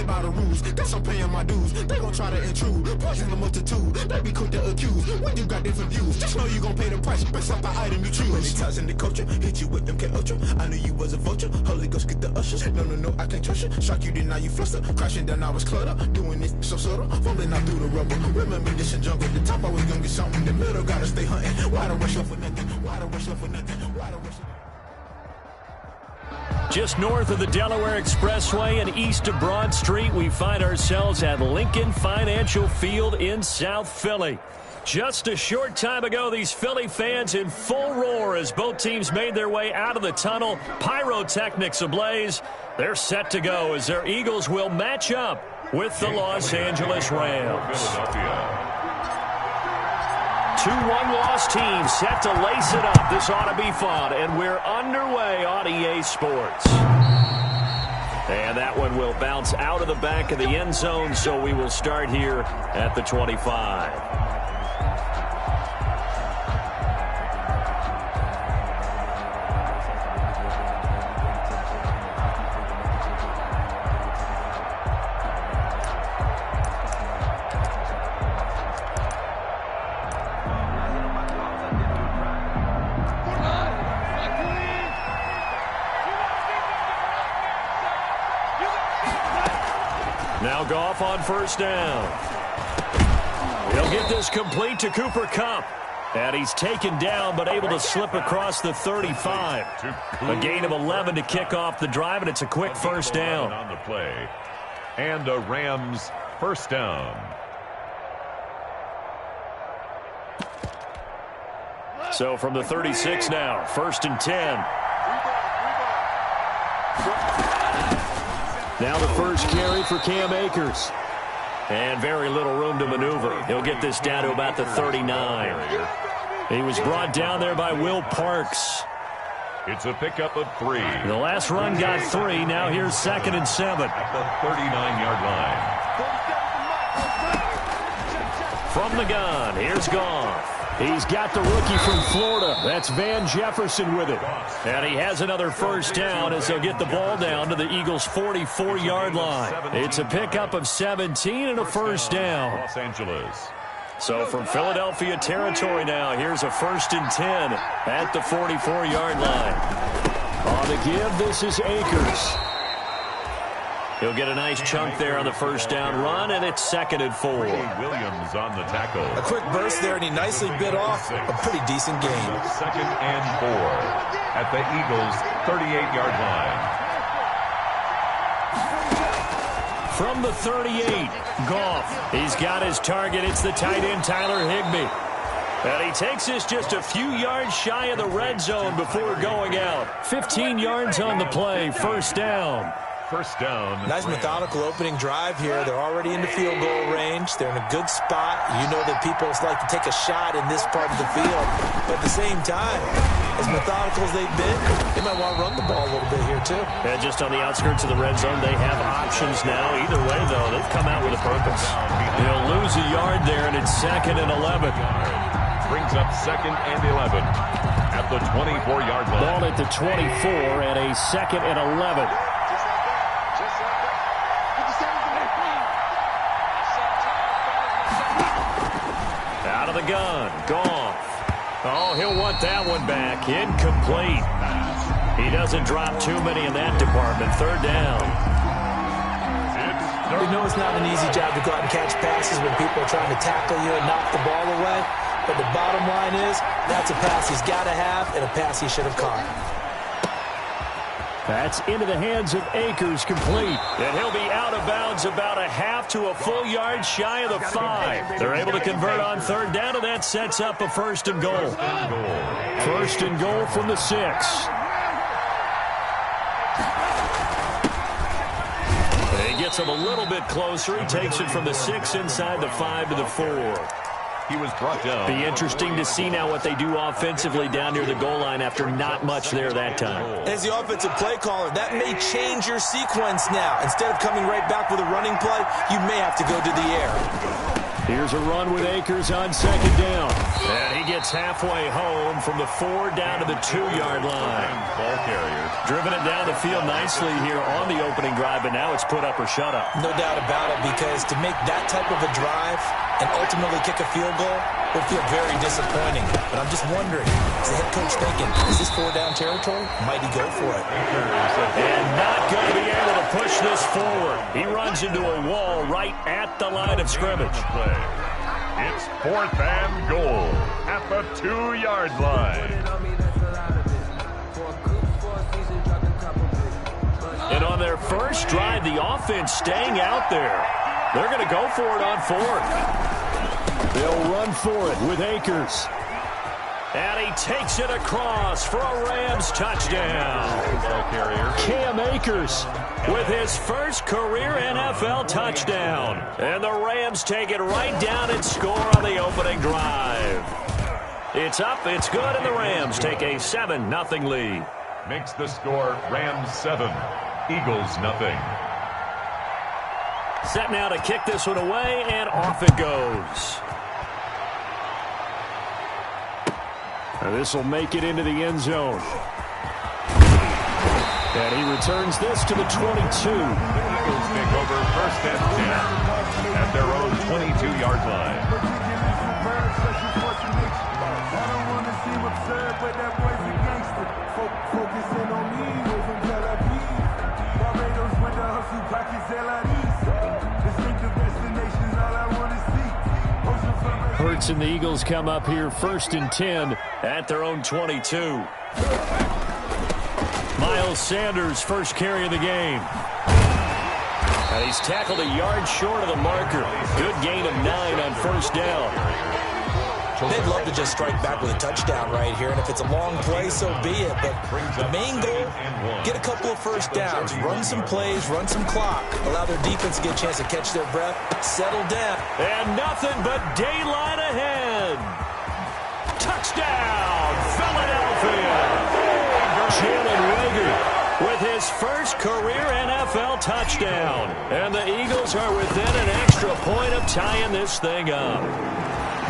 play by the rules. Guess I'm paying my dues. They gon' try to intrude. Poison the multitude. They be quick to accuse. When you got different views, just know you gon' pay the price based off the item you choose. Many times in the culture, hit you with them MK Ultra. I knew you was a vulture. Holy Ghost get the ushers. No, I can't trust you. Shock you, then now you fluster. Crashing down, I was cluttered. Doing this so subtle. Fumbling out through the rubble. Remember this in jungle. The top always gonna get something. The middle gotta stay hunting. Why the rush up for nothing? Why the rush up for nothing? Why the rush up? Just north of the Delaware Expressway and east of Broad Street, we find ourselves at Lincoln Financial Field in South Philly. Just a short time ago, these Philly fans in full roar as both teams made their way out of the tunnel. Pyrotechnics ablaze. They're set to go as their Eagles will match up with the Los Angeles Rams. 2-1 loss team set to lace it up. This ought to be fun, and we're underway on EA Sports. And that one will bounce out of the back of the end zone, so we will start here at the 25. Now Goff on first down. He'll get this complete to Cooper Kupp. And he's taken down but able to slip across the 35. A gain of 11 to kick off the drive, and it's a quick first down. On the play. And a Rams first down. So from the 36 now, 1st and 10. Now the first carry for Cam Akers. And very little room to maneuver. He'll get this down to about the 39. He was brought down there by Will Parks. It's a pickup of 3. The last run got 3. Now here's 2nd and 7. At the 39-yard line. From the gun, here's Goff. He's got the rookie from Florida. That's Van Jefferson with it. And he has another first down as he'll get the ball down to the Eagles' 44-yard line. It's a pickup of 17 and a first down. Los Angeles. So from Philadelphia territory now, here's a 1st and 10 at the 44-yard line. On the give, this is Akers. He'll get a nice chunk there on the first down run, and it's 2nd and 4. Williams on the tackle. A quick burst there, and he nicely bit off a pretty decent gain. 2nd and 4 at the Eagles' 38-yard line. From the 38, Goff. He's got his target. It's the tight end, Tyler Higbee. And he takes this just a few yards shy of the red zone before going out. 15 yards on the play, first down. First down. Nice methodical opening drive here. They're already into field goal range. They're in a good spot. You know that people like to take a shot in this part of the field. But at the same time, as methodical as they've been, they might want to run the ball a little bit here too. And just on the outskirts of the red zone, they have options now. Either way, though, they've come out with a purpose. They'll lose a yard there, and it's 2nd and 11. Brings up 2nd and 11 at the 24-yard line. Ball at the 24 and a 2nd and 11. Out of the gun, Goff. Oh, he'll want that one back. Incomplete. He doesn't drop too many in that department. 3rd down. We know it's not an easy job to go out and catch passes when people are trying to tackle you and knock the ball away. But the bottom line is, that's a pass he's got to have and a pass he should have caught. That's into the hands of Akers, complete. And he'll be out of bounds about a half to a full yard shy of the 5. They're able to convert on 3rd down, and that sets up a 1st and goal. 1st and goal from the 6. He gets him a little bit closer. He takes it from the 6 inside the 5 to the 4. He was brought down. Be interesting to see now what they do offensively down near the goal line after not much there that time. As the offensive play caller, that may change your sequence now. Instead of coming right back with a running play, you may have to go to the air. Here's a run with Akers on second down. And he gets halfway home from the 4 down to the 2-yard line. Ball carrier. Driven it down the field nicely here on the opening drive, but now it's put up or shut up. No doubt about it, because to make that type of a drive and ultimately kick a field goal will feel very disappointing. But I'm just wondering, is the head coach thinking, is this 4-down territory? Might he go for it? And not going to be able to push this forward. He runs into a wall right at the line of scrimmage. It's 4th and goal at the 2-yard line. And on their first drive, the offense staying out there. They're going to go for it on 4th. They'll run for it with Akers. And he takes it across for a Rams touchdown. Cam Akers with his first career NFL touchdown. And the Rams take it right down and score on the opening drive. It's up, it's good, and the Rams take a 7-0 lead. Makes the score Rams 7, Eagles nothing. Set now to kick this one away, and off it goes. And this will make it into the end zone. And he returns this to the 22. The Eagles take over 1st and 10 at their own 22-yard line. Hurts and the Eagles come up here 1st and 10 at their own 22. Miles Sanders, first carry of the game. And he's tackled a yard short of the marker. Good gain of 9 on 1st down. They'd love to just strike back with a touchdown right here, and if it's a long play, so be it. But the main goal, get a couple of first downs, run some plays, run some clock, allow their defense to get a chance to catch their breath, settle down. And nothing but daylight ahead. Touchdown, Philadelphia. Jalen Reagor with his first career NFL touchdown. And the Eagles are within an extra point of tying this thing up.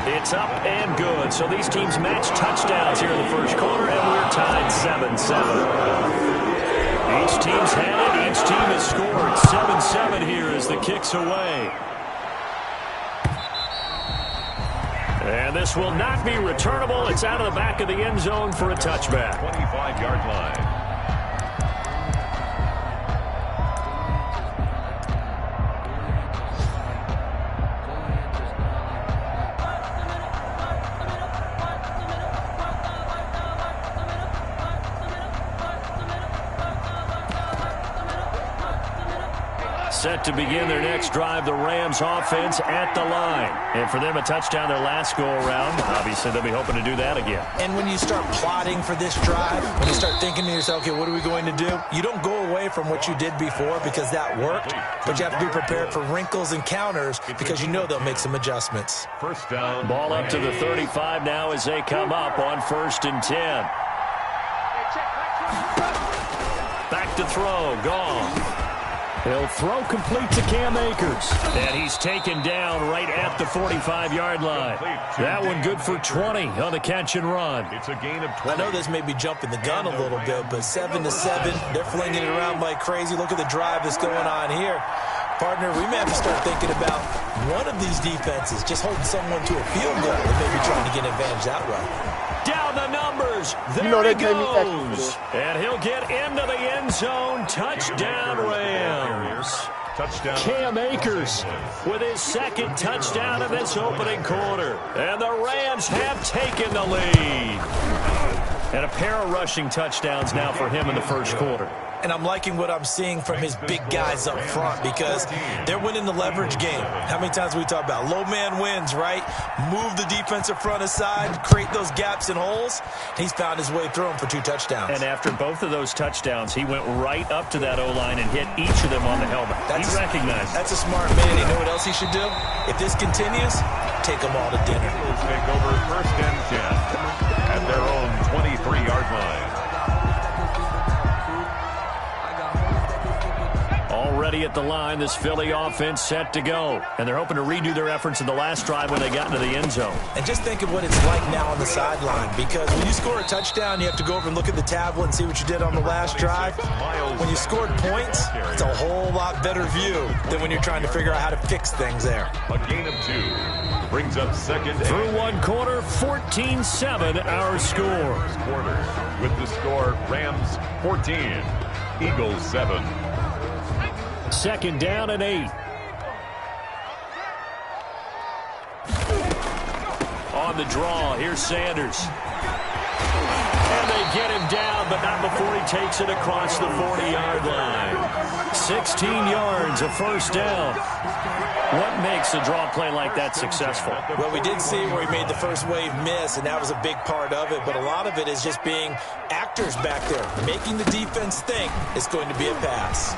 It's up and good. So these teams match touchdowns here in the first quarter, and we're tied 7-7. Each team's had it. Each team has scored. 7-7 here as the kick's away. And this will not be returnable. It's out of the back of the end zone for a touchback. 25-yard line. Set to begin their next drive, the Rams offense at the line. And for them, a touchdown their last go-around. Obviously, they'll be hoping to do that again. And when you start plotting for this drive, when you start thinking to yourself, okay, what are we going to do? You don't go away from what you did before because that worked, but you have to be prepared for wrinkles and counters because you know they'll make some adjustments. First down. Ball up to the 35 now as they come up on 1st and 10. Back to throw, gone. He'll throw complete to Cam Akers. And he's taken down right at the 45-yard line. That one good for 20 on the catch and run. It's a gain of 20. I know this may be jumping the gun a little bit, but 7-7, they're flinging it around like crazy. Look at the drive that's going on here. Partner, we may have to start thinking about one of these defenses just holding someone to a field goal and maybe trying to get an advantage that way. Down the numbers. There he goes. And he'll get into the end zone. Touchdown, Rams. Touchdown. Cam Akers with his second touchdown of this opening quarter. And the Rams have taken the lead. And a pair of rushing touchdowns now for him in the first quarter. And I'm liking what I'm seeing from his big guys up front because they're winning the leverage game. How many times we talk about low man wins, right? Move the defensive front aside, create those gaps and holes. He's found his way through them for 2 touchdowns. And after both of those touchdowns, he went right up to that O-line and hit each of them on the helmet. He recognized. That's a smart man. You know what else he should do? If this continues, take them all to dinner. Eagles take over 1st and 10 at their own 23-yard line. Already ready at the line. This Philly offense set to go. And they're hoping to redo their efforts in the last drive when they got into the end zone. And just think of what it's like now on the sideline, because when you score a touchdown, you have to go over and look at the tablet and see what you did on the last drive. When you scored points, it's a whole lot better view than when you're trying to figure out how to fix things there. A gain of 2 brings up second. Through one quarter, 14-7 our score. Quarter with the score, Rams 14, Eagles 7. Second down and 8. On the draw, here's Sanders. And they get him down, but not before he takes it across the 40-yard line. 16 yards, a first down. What makes a draw play like that successful? Well, we did see where he made the first wave miss, and that was a big part of it. But a lot of it is just being actors back there, making the defense think it's going to be a pass.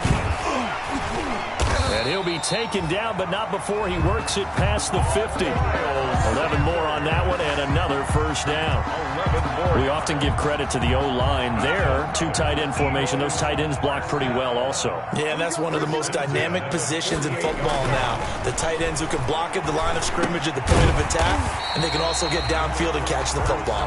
And he'll be taken down, but not before he works it past the 50. 11 more on that one, and another first down. We often give credit to the O-line there. 2 tight end formation. Those tight ends block pretty well also. Yeah, and that's one of the most dynamic positions in football now. The tight ends who can block at the line of scrimmage at the point of attack, and they can also get downfield and catch the football.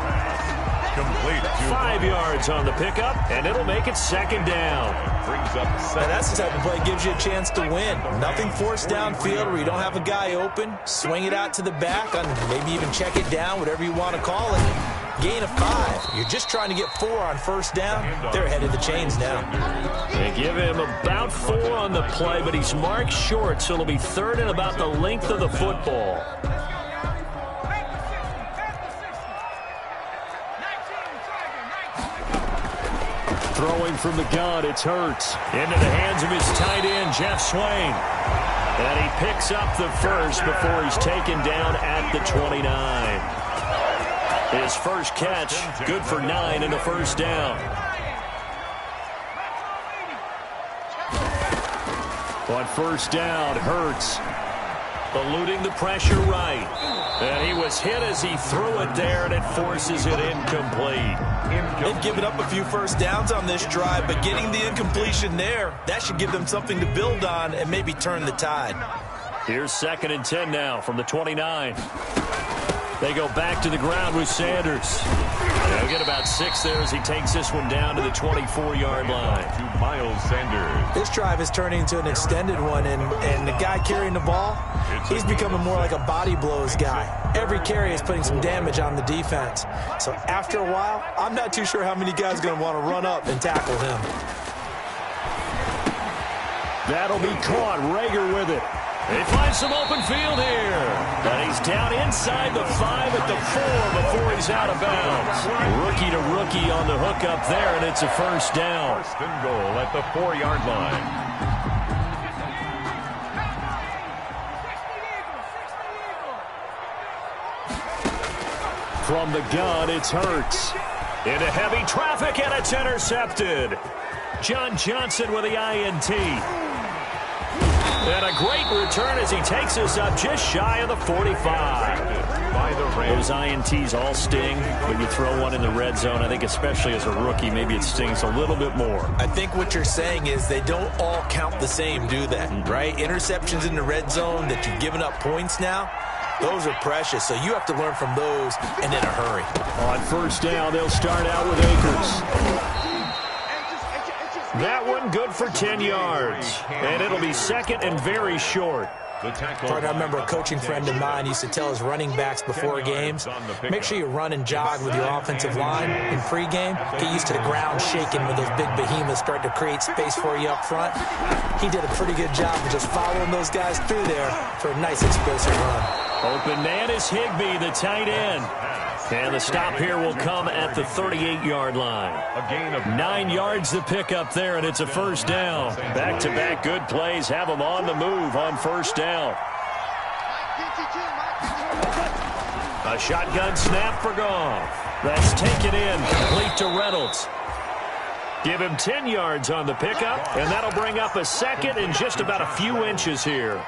Complete. 5 yards on the pickup, and it'll make it second down. Brings up And that's the type of play that gives you a chance to win. Nothing forced downfield where you don't have a guy open. Swing it out to the back, maybe even check it down, whatever you want to call it. Gain of 5. You're just trying to get 4 on first down. They're ahead of the chains now. They give him about 4 on the play, but he's marked short, so it'll be third and about the length of the football. Throwing from the gun, it's Hurts. Into the hands of his tight end, Jeff Swain. And he picks up the first before he's taken down at the 29. His first catch, good for 9 and a first down. On first down, Hurts eluding the pressure right. And he was hit as he threw it there, and it forces it incomplete. They've given up a few first downs on this drive, but getting the incompletion there, that should give them something to build on and maybe turn the tide. Here's second and 10 now from the 29. They go back to the ground with Sanders. They'll get about 6 there as he takes this one down to the 24-yard line. To Miles Sanders. This drive is turning into an extended one, and the guy carrying the ball, he's becoming more like a body blows guy. Every carry is putting some damage on the defense. So after a while, I'm not too sure how many guys are going to want to run up and tackle him. That'll be caught. Rager with it. They find some open field here. And he's down inside the 5 at the 4 before he's out of bounds. Rookie to rookie on the hook up there, and it's a first down. First and goal at the 4-yard line. From the gun, it's Hurts. Into heavy traffic, and it's intercepted. John Johnson with the INT. And a great return as he takes us up just shy of the 45. Those INTs all sting, but you throw one in the red zone, I think especially as a rookie, maybe it stings a little bit more. I think what you're saying is they don't all count the same, do they? Right? Interceptions in the red zone that you've given up points now, those are precious. So you have to learn from those and in a hurry. On first down, they'll start out with Akers. That one good for 10 yards. And it'll be second and very short. I remember a coaching friend of mine used to tell his running backs before games, make sure you run and jog with your offensive line in pregame. Get used to the ground shaking when those big behemoths start to create space for you up front. He did a pretty good job of just following those guys through there for a nice explosive run. Open man is Higbee, the tight end. And the stop here will come at the 38-yard line. A gain of 9 yards to pick up there, and it's a first down. Back-to-back good plays have them on the move on first down. A shotgun snap for Goff. That's taken in, complete to Reynolds. Give him 10 yards on the pickup, and that'll bring up a second and just about a few inches here.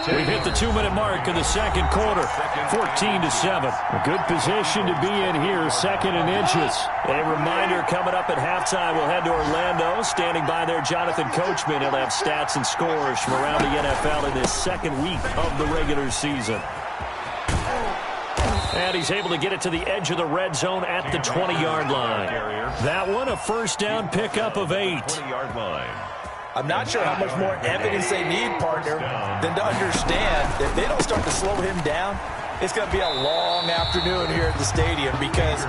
We've hit the 2-minute mark in the second quarter, 14-7. A good position to be in here, second and inches. A reminder coming up at halftime, we'll head to Orlando. Standing by there, Jonathan Coachman. He'll have stats and scores from around the NFL in this second week of the regular season. And he's able to get it to the edge of the red zone at the 20-yard line. That one, a first down pickup of 8. 20-yard line. I'm not sure how much more evidence they need, partner, than to understand that if they don't start to slow him down, it's going to be a long afternoon here at the stadium because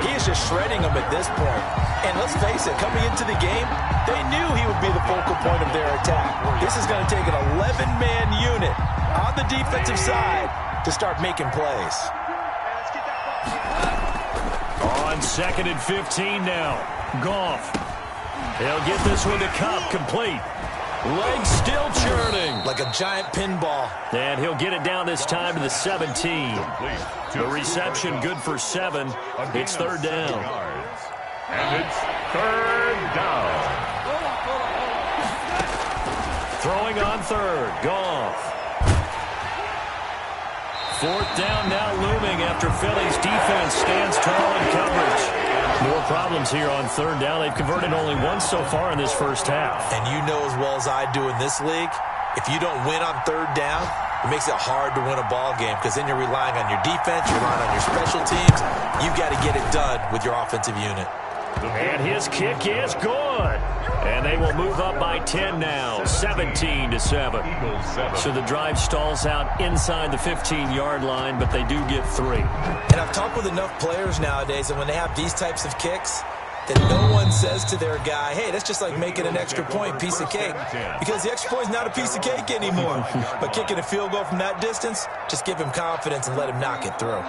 he is just shredding them at this point. And let's face it, coming into the game, they knew he would be the focal point of their attack. This is going to take an 11-man unit on the defensive side to start making plays. On 2nd and 15 now, Goff. He'll get this one to Cup, complete. Legs still churning. Like a giant pinball. And he'll get it down this time to the 17. The reception good for 7. It's 3rd down. And it's 3rd down. Throwing on 3rd, Goff. 4th down now looming after Philly's defense stands tall in coverage. More problems here on 3rd down. They've converted only once so far in this first half. And you know as well as I do in this league, if you don't win on 3rd down, it makes it hard to win a ball game because then you're relying on your defense, you're relying on your special teams. You've got to get it done with your offensive unit. And his kick is good. And they will move up by 10 now, 17-7. So the drive stalls out inside the 15-yard line, but they do get 3. And I've talked with enough players nowadays, and when they have these types of kicks, that no one says to their guy, hey, that's just like making an extra point, piece of cake. Because the extra point is not a piece of cake anymore. But kicking a field goal from that distance, just give him confidence and let him knock it through.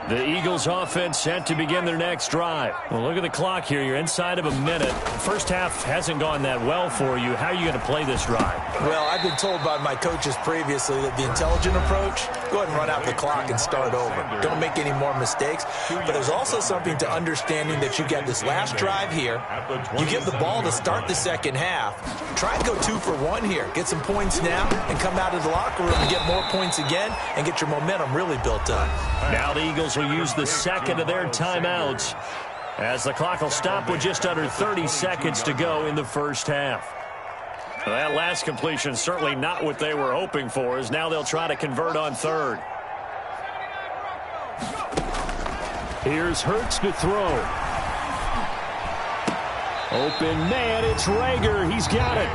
The Eagles offense set to begin their next drive. Well, look at the clock here. You're inside of a minute. First half hasn't gone that well for you. How are you going to play this drive? Well, I've been told by my coaches previously that the intelligent approach, go ahead and run out the clock and start over. Don't make any more mistakes. But there's also something to understanding that you get this last drive here. You give the ball to start the second half. Try and go 2 for 1 here. Get some points now and come out of the locker room and get more points again and get your momentum really built up. Now the Eagles will use the second of their timeouts as the clock will stop with just under 30 seconds to go in the first half. Well, that last completion certainly not what they were hoping for, as now they'll try to convert on 3rd. Here's Hurts to throw. Open man, it's Rager. He's got it.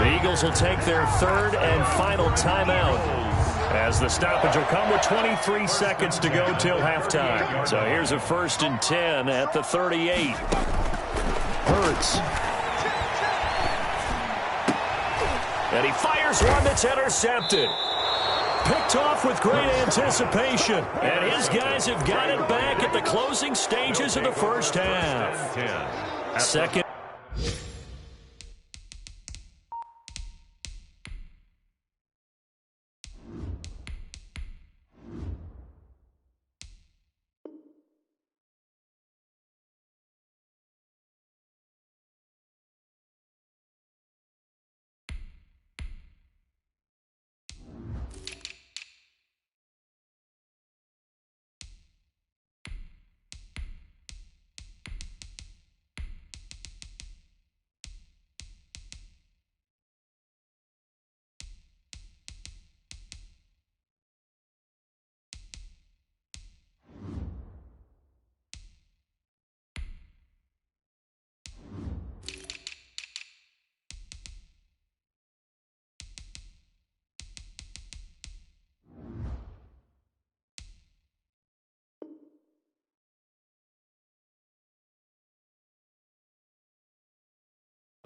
The Eagles will take their 3rd and final timeout, as the stoppage will come with 23 seconds to go till halftime. So here's a 1st and 10 at the 38. Hurts. And he fires one that's intercepted. Picked off with great anticipation. And his guys have got it back at the closing stages of the first half. Second.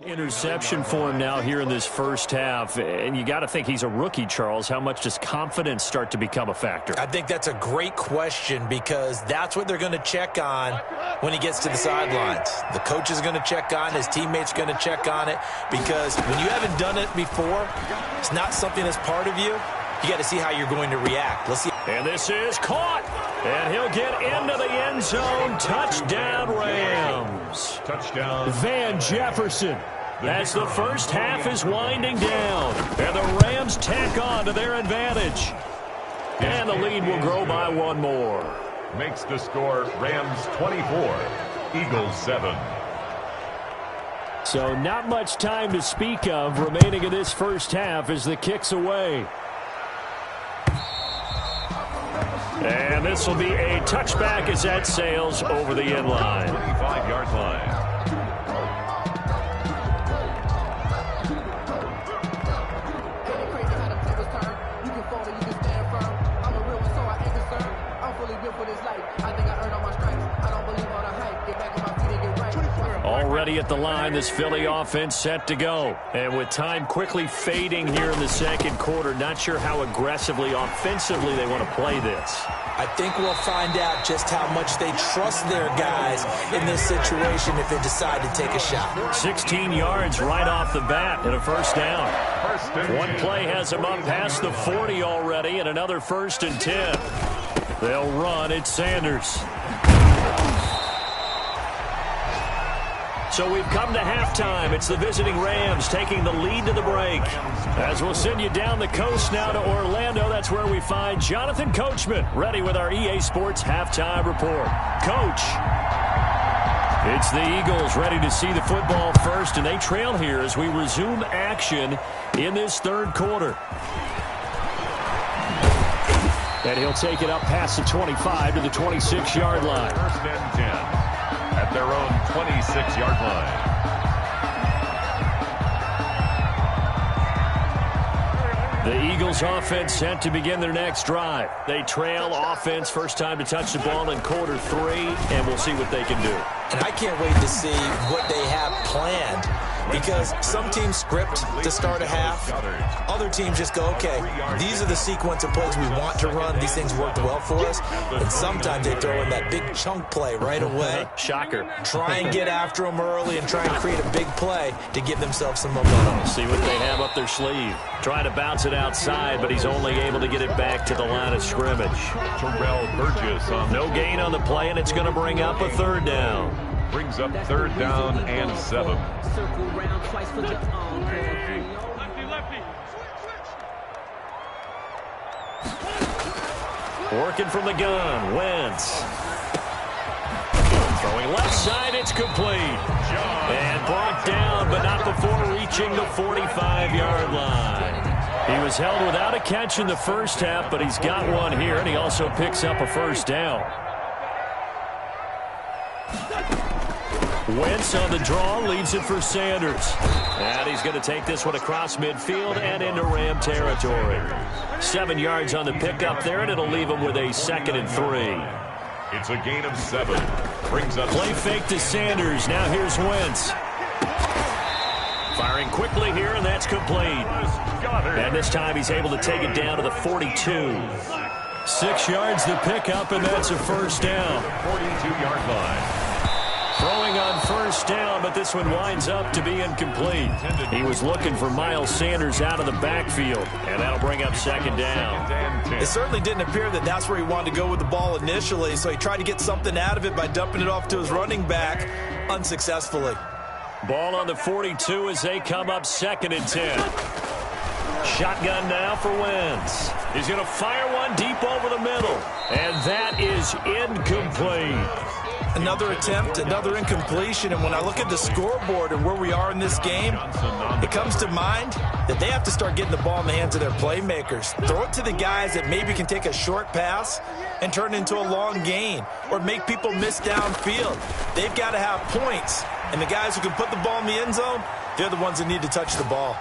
Interception for him now here in this first half, and you got to think he's a rookie, Charles. How much does confidence start to become a factor? I think that's a great question because that's what they're going to check on when he gets to the sidelines. The coach is going to check on, his teammates are going to check on it, because when you haven't done it before, it's not something that's part of you. you got to see how you're going to react. Let's see. And this is caught. And he'll get into the end zone. Touchdown, Rams. Touchdown. Van Jefferson. As the first half is winding down. And the Rams tack on to their advantage. And the lead will grow by one more. Makes the score Rams 24, Eagles 7. So not much time to speak of remaining in this first half as the kick's away. And this will be a touchback as that sails over the end line. 25-yard line. Already at the line, this Philly offense set to go. And with time quickly fading here in the second quarter, not sure how aggressively, offensively they want to play this. I think we'll find out just how much they trust their guys in this situation if they decide to take a shot. 16 yards right off the bat and a first down. One play has them up past the 40 already and another 1st and 10. They'll run. It's Sanders. So we've come to halftime. It's the visiting Rams taking the lead to the break. As we'll send you down the coast now to Orlando, that's where we find Jonathan Coachman ready with our EA Sports halftime report. Coach, it's the Eagles ready to see the football first, and they trail here as we resume action in this third quarter. And he'll take it up past the 25 to the 26-yard line. 1st and 10. At their own 26-yard line. The Eagles offense set to begin their next drive. They trail offense, first time to touch the ball in quarter 3, and we'll see what they can do. And I can't wait to see what they have planned, because some teams script to start a half. Other teams just go, okay, these are the sequence of plays we want to run. These things worked well for us. And sometimes they throw in that big chunk play right away. Shocker. Try and get after them early and try and create a big play to give themselves some momentum. See what they have up their sleeve. Trying to bounce it outside, but he's only able to get it back to the line of scrimmage. Terrell Burgess on no gain on the play, and it's going to bring up a 3rd down. Brings up 3rd down and 7. Working from the gun, Wentz. Throwing left side, it's complete. And brought down, but not before reaching the 45-yard line. He was held without a catch in the first half, but he's got one here, and he also picks up a 1st down. Wentz on the draw, leaves it for Sanders. And he's going to take this one across midfield and into Ram territory. 7 yards on the pickup there, and it'll leave him with a 2nd and 3. It's a gain of 7. Brings up play fake to Sanders. Now here's Wentz. Firing quickly here, and that's complete. And this time he's able to take it down to the 42. 6 yards the pickup, and that's a 1st down. 42-yard line. Throwing on 1st down, but this one winds up to be incomplete. He was looking for Miles Sanders out of the backfield, and that'll bring up 2nd down. It certainly didn't appear that that's where he wanted to go with the ball initially, so he tried to get something out of it by dumping it off to his running back unsuccessfully. Ball on the 42 as they come up 2nd and 10. Shotgun now for Wentz. He's going to fire one deep over the middle, and that is incomplete. Another attempt, another incompletion, and when I look at the scoreboard and where we are in this game, it comes to mind that they have to start getting the ball in the hands of their playmakers. Throw it to the guys that maybe can take a short pass and turn it into a long gain or make people miss downfield. They've got to have points, and the guys who can put the ball in the end zone, they're the ones that need to touch the ball.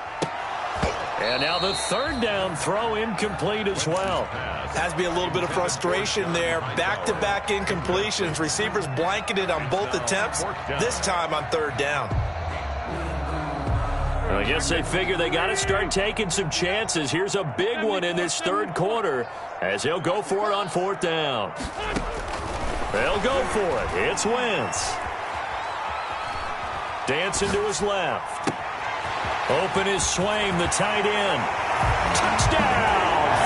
And now the 3rd down throw incomplete as well. Has to be a little bit of frustration there. Back-to-back incompletions. Receivers blanketed on both attempts, this time on 3rd down. Well, I guess they figure they got to start taking some chances. Here's a big one in this 3rd quarter as they'll go for it on 4th down. They'll go for it. It's Wentz. Dancing to his left. Open is Swaim, the tight end. Touchdown,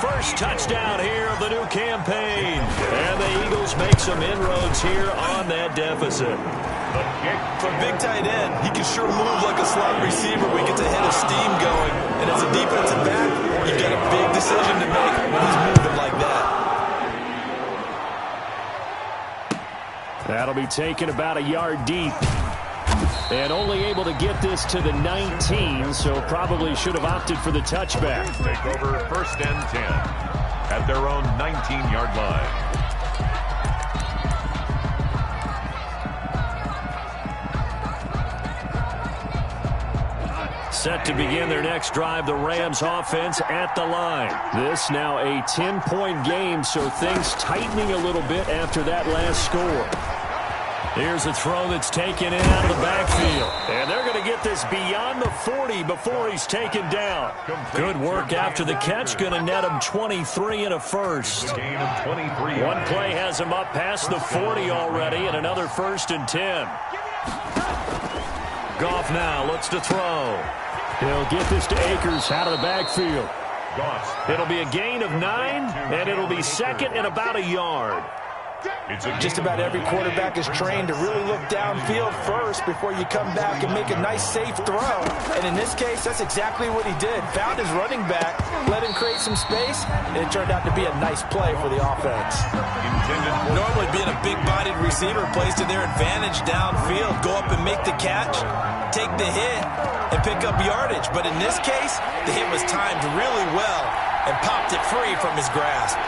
first touchdown here of the new campaign. And the Eagles make some inroads here on that deficit. For a big tight end, he can sure move like a slot receiver. We get a head of steam going. And as a defensive back, you've got a big decision to make when he's moving like that. That'll be taken about a yard deep. And only able to get this to the 19, so probably should have opted for the touchback. Take over 1st and 10 at their own 19-yard line. Set to begin their next drive, the Rams offense at the line. This now a 10-point game, so things tightening a little bit after that last score. Here's a throw that's taken in out of the backfield. And they're going to get this beyond the 40 before he's taken down. Good work after the catch. Going to net him 23 and a first. One play has him up past the 40 already, and another 1st and 10. Goff now looks to throw. He'll get this to Akers out of the backfield. It'll be a gain of 9, and it'll be 2nd and about a yard. Just about every quarterback is trained to really look downfield first before you come back and make a nice, safe throw. And in this case, that's exactly what he did. Found his running back, let him create some space, and it turned out to be a nice play for the offense. Normally, being a big-bodied receiver plays to their advantage downfield. Go up and make the catch, take the hit, and pick up yardage. But in this case, the hit was timed really well and popped it free from his grasp.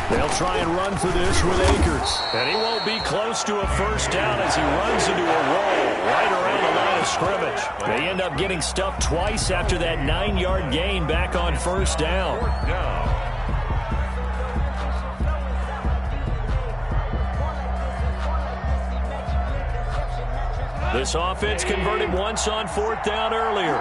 They'll try and run for this with Akers. And he won't be close to a first down as he runs into a wall right around the line of scrimmage. They end up getting stuffed twice after that 9-yard gain back on 1st down. This offense converted once on 4th down earlier.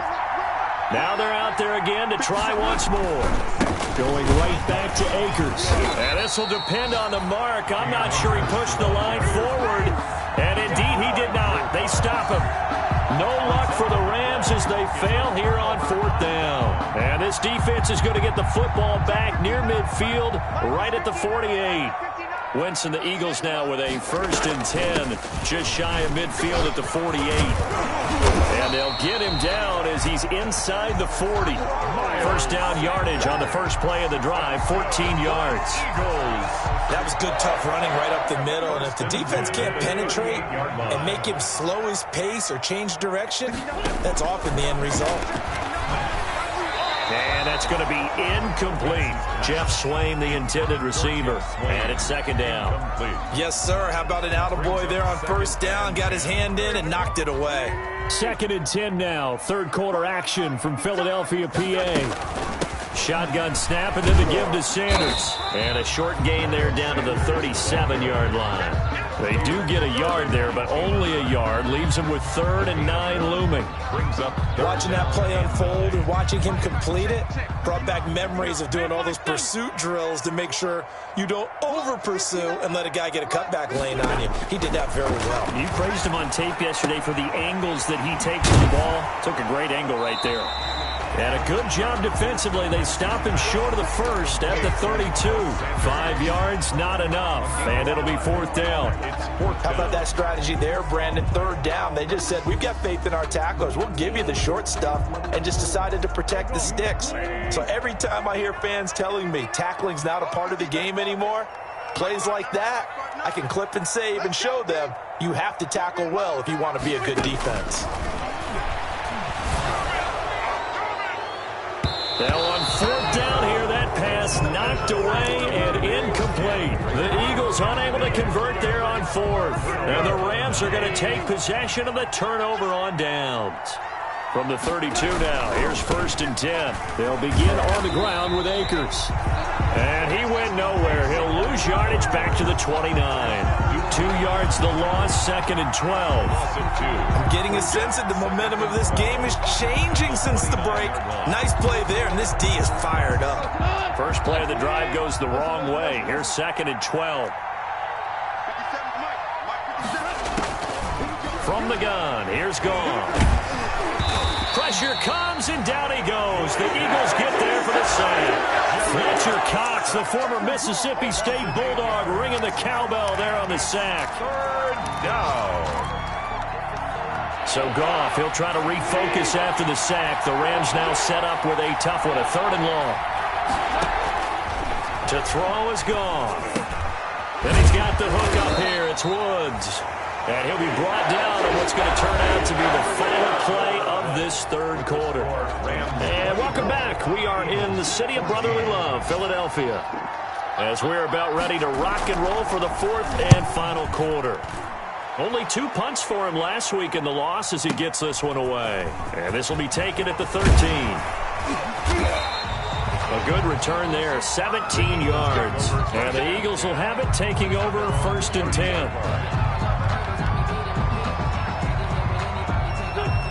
Now they're out there again to try once more. Going right back to Akers. And this will depend on the mark. I'm not sure he pushed the line forward. And indeed, he did not. They stop him. No luck for the Rams as they fail here on 4th down. And this defense is going to get the football back near midfield, right at the 48. Wentz and the Eagles now with a 1st and 10, just shy of midfield at the 48. And they'll get him down as he's inside the 40. First down yardage on the first play of the drive, 14 yards. That was good, tough running right up the middle. And if the defense can't penetrate and make him slow his pace or change direction, that's often the end result. And that's going to be incomplete. Jeff Swain, the intended receiver. And it's 2nd down. Yes, sir. How about an attaboy there on 1st down? Got his hand in and knocked it away. 2nd and 10 now. 3rd quarter action from Philadelphia, PA. Shotgun snap and then the give to Sanders. And a short gain there down to the 37-yard line. They do get a yard there, but only a yard. Leaves them with 3rd and 9 looming. Watching that play unfold and watching him complete it brought back memories of doing all those pursuit drills to make sure you don't over-pursue and let a guy get a cutback lane on you. He did that very well. You praised him on tape yesterday for the angles that he takes the ball. Took a great angle right there. And a good job defensively. They stop him short of the first at the 32. 5 yards, not enough. And it'll be 4th down. How about that strategy there, Brandon? 3rd down. They just said, we've got faith in our tacklers. We'll give you the short stuff, and just decided to protect the sticks. So every time I hear fans telling me tackling's not a part of the game anymore, plays like that, I can clip and save and show them you have to tackle well if you want to be a good defense. Now on 4th down here, that pass knocked away and incomplete. The Eagles unable to convert there on 4th. And the Rams are going to take possession of the turnover on downs. From the 32 now, here's 1st and 10. They'll begin on the ground with Akers. And he went nowhere. He'll lose yardage back to the 29. 2 yards the loss, 2nd and 12. I'm getting a sense that the momentum of this game is changing since the break. Nice play there, and this D is fired up. First play of the drive goes the wrong way. Here's 2nd and 12. From the gun, here's Goff. pressure comes, and down he goes. The Eagles get there for the sack. Fletcher Cox, the former Mississippi State Bulldog, ringing the cowbell there on the sack. Third down. So Goff, he'll try to refocus after the sack. The Rams now set up with a tough one, a 3rd and long. To throw is gone. Then he's got the hook up here. It's Woods. And he'll be brought down on what's going to turn out to be the final play of this 3rd quarter. And welcome back. We are in the city of brotherly love, Philadelphia, as we're about ready to rock and roll for the 4th and final quarter. Only 2 punts for him last week in the loss as he gets this one away. And this will be taken at the 13. A good return there, 17 yards. And the Eagles will have it, taking over 1st and 10.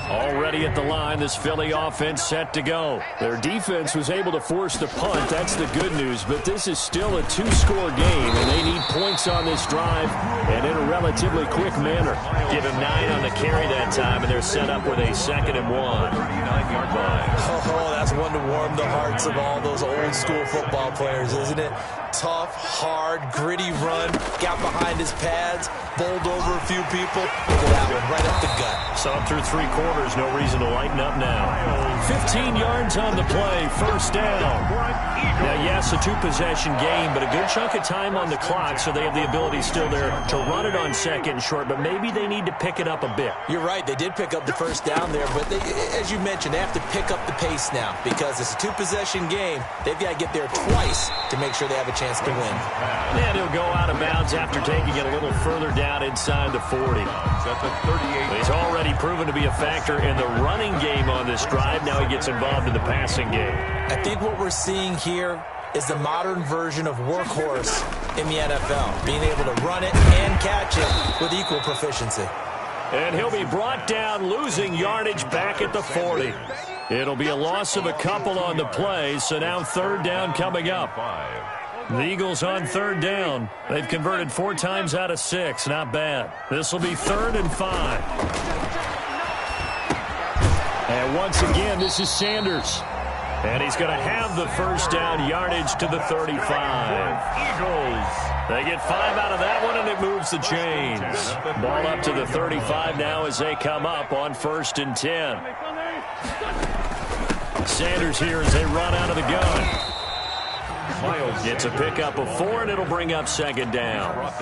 Already at the line, this Philly offense set to go. Their defense was able to force the punt. That's the good news, but this is still a 2-score game, and they need points on this drive and in a relatively quick manner. Give him 9 on the carry that time, and they're set up with a 2nd and 1. 39-yard line. Oh, that's one to warm the hearts of all those old-school football players, isn't it? Tough, hard, gritty run. Got behind his pads, bowled over a few people. Look at that one, right up the gut. So up through 3 quarters, no reason to lighten up now. 15 yards on the play, 1st down. Now, yes, a 2-possession game, but a good chunk of time on the clock, so they have the ability still there to run it on 2nd and short, but maybe they need to pick it up a bit. You're right, they did pick up the 1st down there, but they, as you mentioned, they have to pick up the pace now because it's a 2-possession game. They've got to get there twice to make sure they have a chance to win. And he'll go out of bounds after taking it a little further down inside the 40. That's a 38. He's already proven to be a factor in the running game on this drive. Now he gets involved in the passing game. I think what we're seeing here is the modern version of workhorse in the NFL, being able to run it and catch it with equal proficiency. And he'll be brought down, losing yardage back at the 40. It'll be a loss of a couple on the play, so now 3rd down coming up. The Eagles on 3rd down. They've converted 4 times out of 6. Not bad. This will be 3rd and 5. And once again, this is Sanders. And he's going to have the 1st down, yardage to the 35. Eagles. They get 5 out of that one, and it moves the chains. Ball up to the 35 now as they come up on 1st and 10. Sanders here as they run out of the gun. Gets a pickup of 4, and it'll bring up 2nd down. At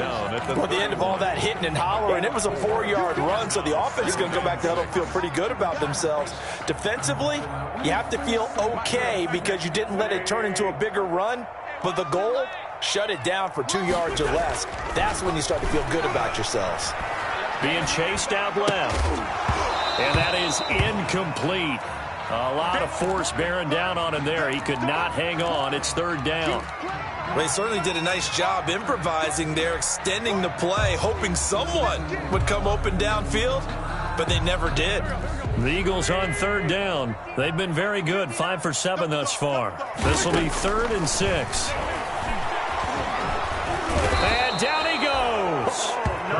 the end of all that hitting and hollering, it was a 4-yard run, so the offense is going to go back to huddle and feel pretty good about themselves. Defensively, you have to feel okay because you didn't let it turn into a bigger run, but the goal, shut it down for 2 yards or less. That's when you start to feel good about yourselves. Being chased out left, and that is incomplete. A lot of force bearing down on him there. He could not hang on. It's 3rd down. Well, they certainly did a nice job improvising there, extending the play, hoping someone would come open downfield, but they never did. The Eagles on 3rd down. They've been very good, 5 for 7 thus far. This will be 3rd and 6. And down he goes.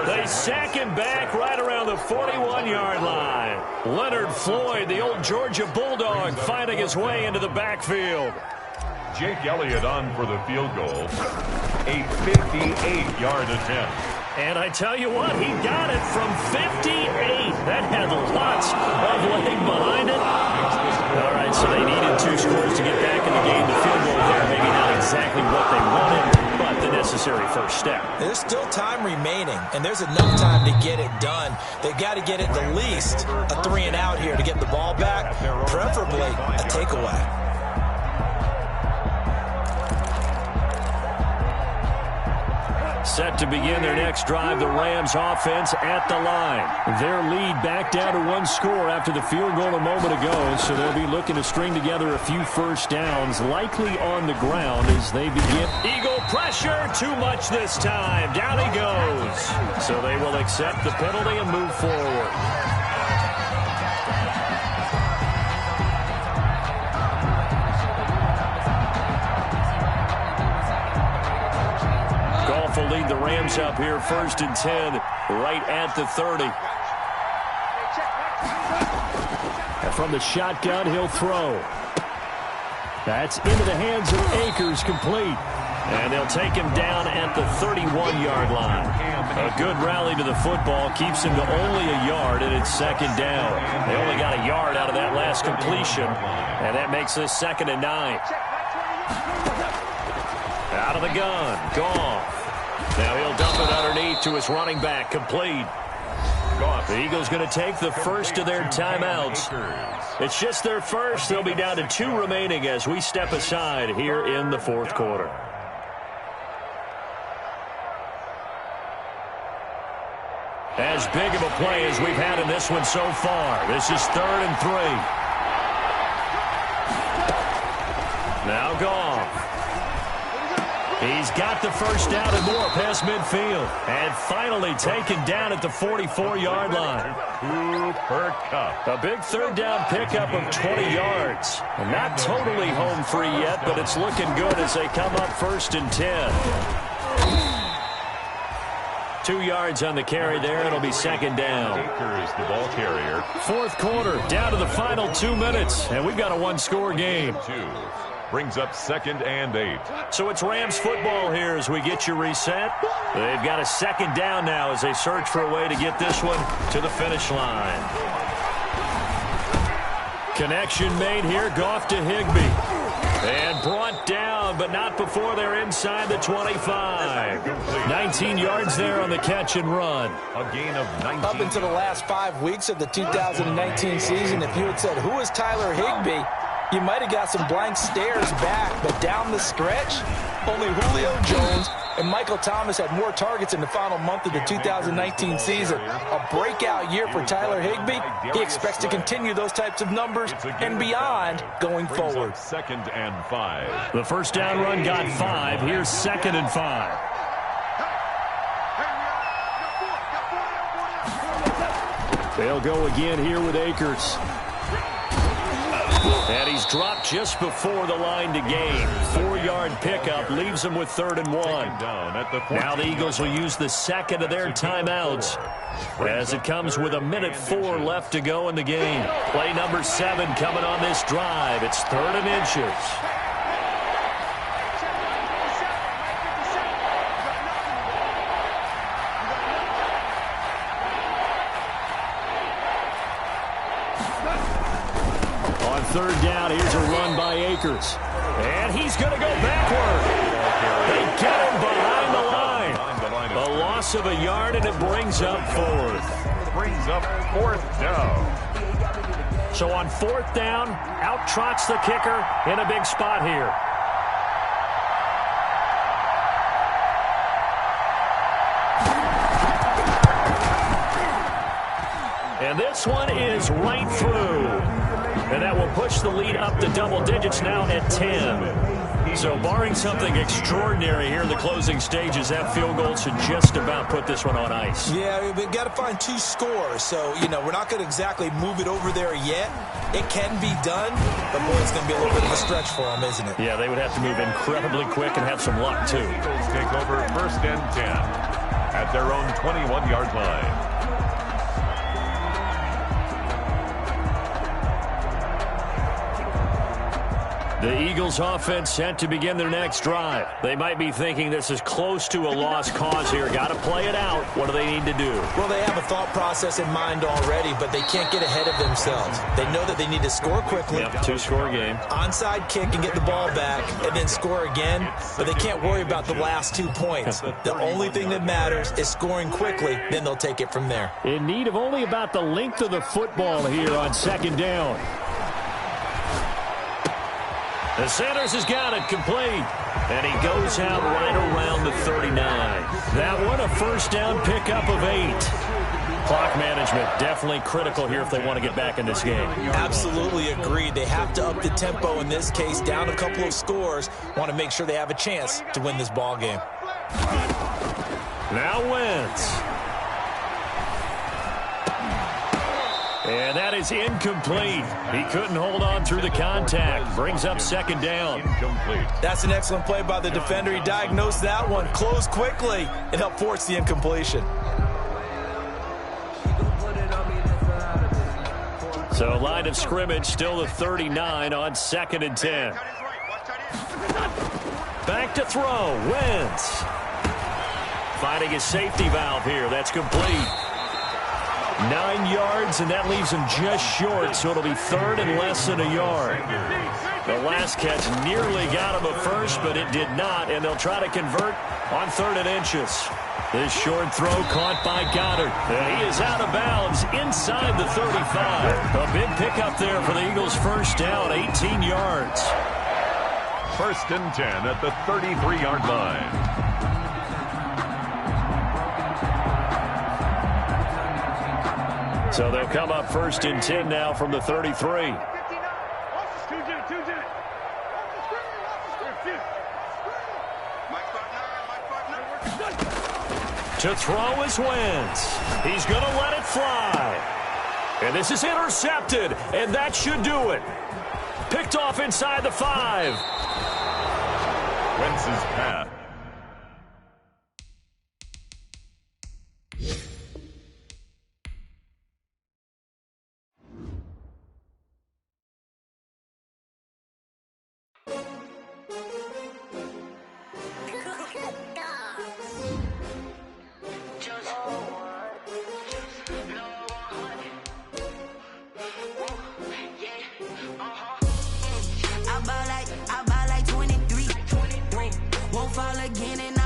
They sack him back right around the 41-yard line. Leonard Floyd, the old Georgia Bulldog, finding his way into the backfield. Jake Elliott on for the field goal. A 58-yard attempt. And I tell you what, he got it from 58. That had lots of leg behind it. All right, so they needed 2 scores to get back in the game. The field goal there, maybe not exactly what they wanted, but the necessary first step. There's still time remaining, and there's enough time to get it done. They've got to get at the least a 3-and-out here to get the ball back, preferably a takeaway. Set to begin their next drive, the Rams offense at the line. Their lead back down to 1 score after the field goal a moment ago, so they'll be looking to string together a few first downs, likely on the ground as they begin. Eagle pressure, too much this time. Down he goes. So they will accept the penalty and move forward. Will lead the Rams up here 1st and 10 right at the 30. A from the shotgun. He'll throw. That's into the hands of Akers, complete. And they'll take him down at the 31-yard line. A good rally to the football keeps him to only a yard, and it's second down. They only got a yard out of that last completion, and that makes this 2nd and 9. Out of the gun, Goff. Now he'll dump it underneath to his running back, complete. The Eagles going to take the first of their timeouts. It's just their first. They'll be down to 2 remaining as we step aside here in the 4th quarter. As big of a play as we've had in this one so far. This is 3rd and 3. Now Goff. He's got the first down and more past midfield. And finally taken down at the 44-yard line. Cooper Kupp. A big 3rd down pickup of 20 yards. And not totally home free yet, but it's looking good as they come up 1st and 10. 2 yards on the carry there. It'll be 2nd down. Akers, the ball carrier. 4th quarter, down to the final 2 minutes. And we've got a 1-score game. 2. Brings up 2nd and 8. So it's Rams football here as we get you reset. They've got a 2nd down now as they search for a way to get this one to the finish line. Connection made here. Goff to Higbee. And brought down, but not before they're inside the 25. 19 yards there on the catch and run. A gain of 19. Up into the last 5 weeks of the 2019 season, if you had said, who is Tyler Higbee, you might have got some blank stares back. But down the stretch, only Julio Jones and Michael Thomas had more targets in the final month of the 2019 season. A breakout year for Tyler Higbee. He expects to continue those types of numbers and beyond going forward. 2nd and 5. The first down run got 5. Here's 2nd and 5. They'll go again here with Akers. And he's dropped just before the line to gain. 4-yard pickup leaves him with 3rd and 1. Now the Eagles will use the 2nd of their timeouts as it comes with 1:04 left to go in the game. Play number 7 coming on this drive. It's 3rd and inches. On 3rd down, here's a run by Akers. And he's going to go backward. They get him behind the line. A loss of a yard, and it brings up 4th. Brings up 4th down. So on 4th down, out trots the kicker in a big spot here. And this one is right through. And that will push the lead up to double digits now at 10. So barring something extraordinary here in the closing stages, that field goal should just about put this one on ice. Yeah, we've got to find 2 scores. So, we're not going to exactly move it over there yet. It can be done, but boy, it's going to be a little bit of a stretch for them, isn't it? Yeah, they would have to move incredibly quick and have some luck, too. Eagles take over 1st and 10 at their own 21-yard line. The Eagles offense set to begin their next drive. They might be thinking this is close to a lost cause here. Got to play it out. What do they need to do? Well, they have a thought process in mind already, but they can't get ahead of themselves. They know that they need to score quickly. Yep, 2-score game. Onside kick and get the ball back and then score again, but they can't worry about the last 2 points. The only thing that matters is scoring quickly, then they'll take it from there. In need of only about the length of the football here on 2nd down. The Sanders has got it complete. And he goes out right around the 39. That one a first down pickup of 8. Clock management definitely critical here if they want to get back in this game. Absolutely agreed. They have to up the tempo in this case, down a couple of scores. Want to make sure they have a chance to win this ball game. Now Wentz. And that is incomplete. He couldn't hold on through the contact. Brings up 2nd down. Incomplete. That's an excellent play by the defender. He diagnosed that one, closed quickly, and helped force the incompletion. So line of scrimmage still the 39 on 2nd and 10. Back to throw. Wentz. Finding his safety valve here. That's complete. 9 yards, and that leaves him just short, so it'll be 3rd and less than a yard. The last catch nearly got him a first, but it did not, and they'll try to convert on 3rd and inches. This short throw caught by Goddard. He is out of bounds inside the 35. A big pickup there for the Eagles' first down, 18 yards. 1st and 10 at the 33-yard line. So they'll come up 1st and 10 now from the 33. To throw is Wentz. He's going to let it fly. And this is intercepted, and that should do it. Picked off inside the 5. Wentz's pass. I buy like 23. Won't fall again and